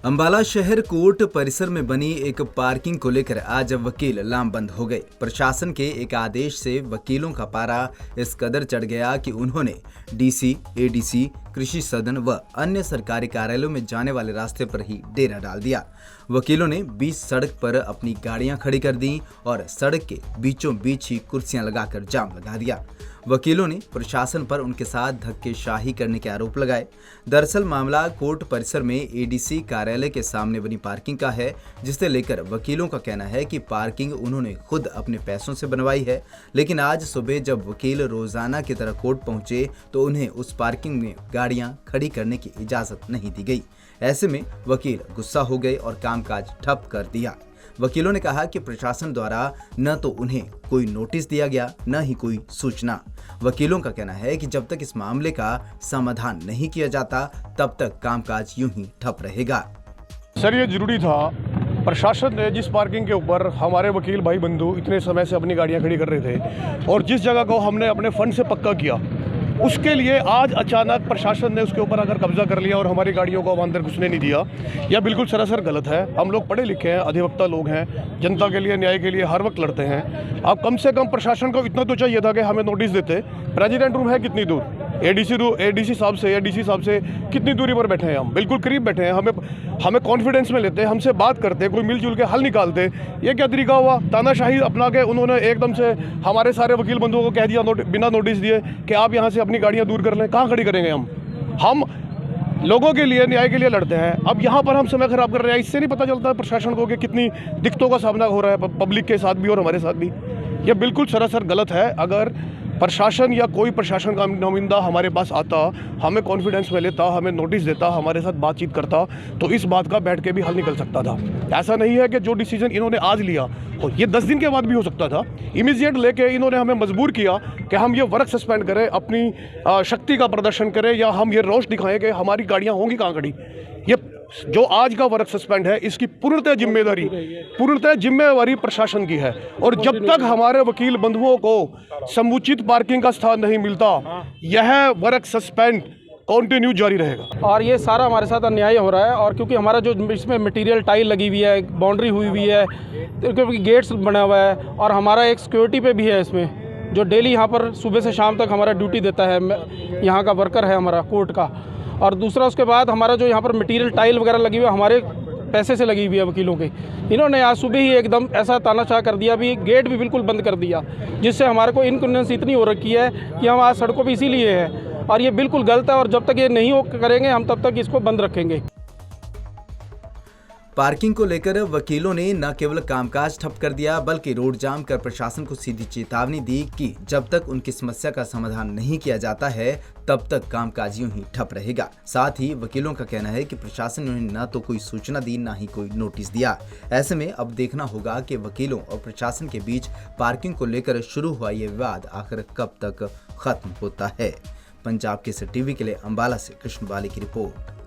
अंबाला शहर कोर्ट परिसर में बनी एक पार्किंग को लेकर आज वकील लामबंद हो गए। प्रशासन के एक आदेश से वकीलों का पारा इस कदर चढ़ गया कि उन्होंने डीसी, एडीसी, कृषि सदन व अन्य सरकारी कार्यालयों में जाने वाले रास्ते पर ही डेरा डाल दिया। वकीलों ने बीच सड़क पर अपनी गाड़ियां खड़ी कर दी और सड़क के बीचों बीच ही कुर्सियां लगाकर जाम लगा दिया। वकीलों ने प्रशासन पर उनके साथ धक्केशाही करने के आरोप लगाए। दरअसल मामला कोर्ट परिसर में एडीसी कार्यालय के सामने बनी पार्किंग का है, जिसे लेकर वकीलों का कहना है कि पार्किंग उन्होंने खुद अपने पैसों से बनवाई है, लेकिन आज सुबह जब वकील रोजाना की तरह कोर्ट पहुंचे तो उन्हें उस पार्किंग में गाड़ियां खड़ी करने की इजाजत नहीं दी गई। ऐसे में वकील गुस्सा हो गए और कामकाज ठप कर दिया। वकीलों ने कहा कि प्रशासन द्वारा न तो उन्हें कोई नोटिस दिया गया, न ही कोई सूचना। वकीलों का कहना है कि जब तक इस मामले का समाधान नहीं किया जाता तब तक कामकाज यूं ही ठप रहेगा। सर, ये जरूरी था। प्रशासन ने जिस पार्किंग के ऊपर हमारे वकील भाई बंधु इतने समय से अपनी गाड़ियां खड़ी कर रहे थे और जिस जगह को हमने अपने फंड से पक्का किया, उसके लिए आज अचानक प्रशासन ने उसके ऊपर अगर कब्जा कर लिया और हमारी गाड़ियों को अंदर घुसने नहीं दिया, यह बिल्कुल सरासर गलत है। हम लोग पढ़े लिखे हैं, अधिवक्ता लोग हैं, जनता के लिए, न्याय के लिए हर वक्त लड़ते हैं। अब कम से कम प्रशासन को इतना तो चाहिए था कि हमें नोटिस देते। प्रेसिडेंट रूम है कितनी दूर, एडीसी साहब से कितनी दूरी पर बैठे हैं हम, बिल्कुल करीब बैठे हैं। हमें कॉन्फिडेंस में लेते, हमसे बात करते, कोई मिलजुल के हल निकालते। ये क्या तरीका हुआ? तानाशाही अपना के उन्होंने एकदम से हमारे सारे वकील बंधुओं को कह दिया बिना नोटिस दिए कि आप यहाँ से अपनी गाड़ियाँ दूर कर लें। कहाँ खड़ी करेंगे हम लोगों के लिए, न्याय के लिए लड़ते हैं। अब यहाँ पर हम समय खराब कर रहे हैं। इससे नहीं पता चलता प्रशासन को कि कितनी दिक्कतों का सामना हो रहा है पब्लिक के साथ भी और हमारे साथ भी। ये बिल्कुल सरासर गलत है। अगर प्रशासन या कोई प्रशासन का नुमाइंदा हमारे पास आता, हमें कॉन्फिडेंस में लेता, हमें नोटिस देता, हमारे साथ बातचीत करता, तो इस बात का बैठ के भी हल निकल सकता था। ऐसा नहीं है कि जो डिसीजन इन्होंने आज लिया ये 10 दिन के बाद भी हो सकता था। इमीडिएट लेके इन्होंने हमें मजबूर किया कि हम ये वर्क सस्पेंड करें, अपनी शक्ति का प्रदर्शन करें या हम ये रोष दिखाएं कि हमारी गाड़ियाँ होंगी कहाँ खड़ी। ये जो आज का वर्क सस्पेंड है, इसकी पूर्णतः जिम्मेवारी प्रशासन की है। और जब तक हमारे वकील बंधुओं को समुचित पार्किंग का स्थान नहीं मिलता, यह वर्क सस्पेंड कंटिन्यू जारी रहेगा। और ये सारा हमारे साथ अन्याय हो रहा है। और क्योंकि हमारा जो इसमें मटेरियल टाइल लगी हुई है, बाउंड्री हुई हुई है, क्योंकि गेट्स बना हुआ है और हमारा एक सिक्योरिटी पे भी है इसमें, जो डेली यहाँ पर सुबह से शाम तक हमारा ड्यूटी देता है, यहाँ का वर्कर है हमारा कोर्ट का। और दूसरा उसके बाद हमारा जो यहाँ पर मटेरियल टाइल वगैरह लगी हुई है, हमारे पैसे से लगी हुई है वकीलों के। इन्होंने आज सुबह ही एकदम ऐसा तानाशाह कर दिया, भी गेट भी बिल्कुल बंद कर दिया, जिससे हमारे को इनकन्वीनियंस इतनी हो रखी है कि हम आज सड़कों पर इसीलिए हैं। और ये बिल्कुल गलत है और जब तक ये नहीं करेंगे हम तब तक इसको बंद रखेंगे। पार्किंग को लेकर वकीलों ने न केवल कामकाज ठप कर दिया बल्कि रोड जाम कर प्रशासन को सीधी चेतावनी दी कि जब तक उनकी समस्या का समाधान नहीं किया जाता है तब तक कामकाज यूं ही ठप रहेगा। साथ ही वकीलों का कहना है कि प्रशासन ने उन्हें न तो कोई सूचना दी, न ही कोई नोटिस दिया। ऐसे में अब देखना होगा कि वकीलों और प्रशासन के बीच पार्किंग को लेकर शुरू हुआ ये विवाद आखिर कब तक खत्म होता है। पंजाब केसरी टीवी के लिए अंबाला से कृष्ण बाली की रिपोर्ट।